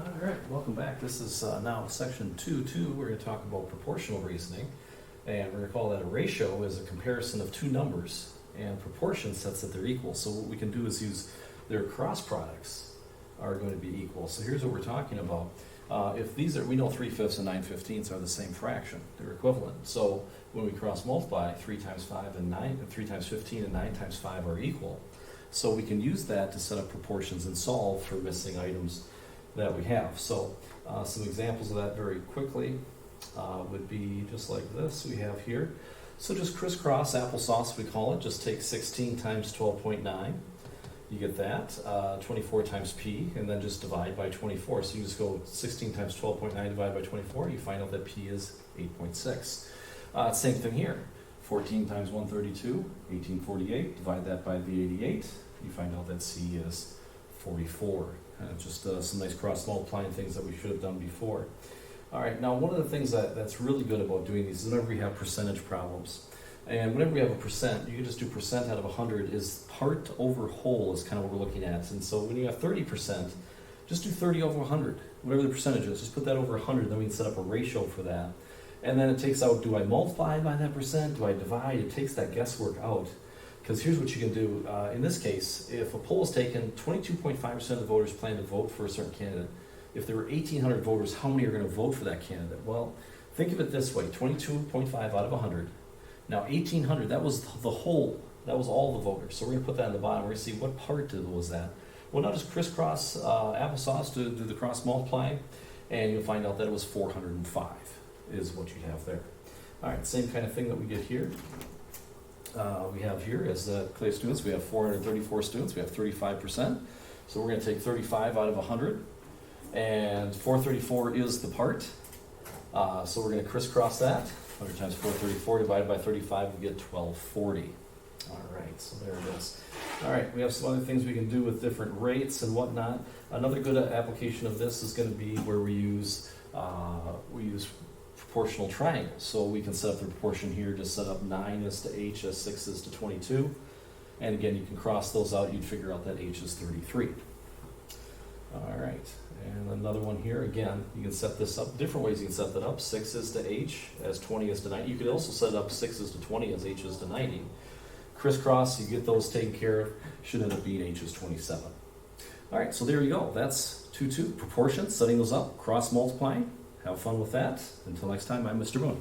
All right, welcome back. This is now section 2.2. We're going to talk about proportional reasoning. And we're going to call that a ratio is a comparison of two numbers, and proportion sets that they're equal. So what we can do is use their cross products are going to be equal. So here's what we're talking about. If these are, we know 3/5 and 9/15 are the same fraction. They're equivalent. So when we cross multiply, 3 times 5 and 9, 3 times 15 and 9 times 5 are equal. So we can use that to set up proportions and solve for missing items that we have. So some examples of that very quickly would be just like this we have here. So just crisscross applesauce, we call it. Just take 16 times 12.9. You get that. 24 times p, and then just divide by 24. So you just go 16 times 12.9 divided by 24. You find out that p is 8.6. Same thing here. 14 times 132, 1848. Divide that by the 88. You find out that c is 44. Just some nice cross multiplying things that we should have done before. All right, now one of the things that's really good about doing these is whenever we have percentage problems. And whenever we have a percent, you can just do percent out of 100 is part over whole is kind of what we're looking at. And so when you have 30%, just do 30 over 100, whatever the percentage is. Just put that over 100, then we can set up a ratio for that. And then it takes out, do I multiply by that percent? Do I divide? It takes that guesswork out. Because here's what you can do. In this case, if a poll is taken, 22.5% of the voters plan to vote for a certain candidate. If there were 1,800 voters, how many are going to vote for that candidate? Well, think of it this way, 22.5 out of 100. Now, 1,800, that was the whole, that was all the voters. So we're going to put that on the bottom. We're going to see what part was that. Well, now just crisscross applesauce to do the cross multiplying, and you'll find out that it was 405 is what you have there. All right, same kind of thing that we get here. We have here as Clay students, we have 434 students, we have 35%. So we're going to take 35 out of 100, and 434 is the part. So we're going to crisscross that. 100 times 434 divided by 35, we get 1240. All right, so there it is. All right, we have some other things we can do with different rates and whatnot. Another good application of this is going to be where we use proportional triangles. So we can set up the proportion here, just set up 9 is to h as 6 is to 22. And again, you can cross those out, you'd figure out that h is 33. All right, and another one here, again, you can set this up different ways. You can set that up, 6 is to h as 20 is to 90. You could also set up 6 is to 20 as h is to 90. Crisscross, you get those taken care of, should end up being h is 27. All right, so there you go. That's 2-2, proportions, setting those up, cross multiplying. Have fun with that. Until next time, I'm Mr. Moon.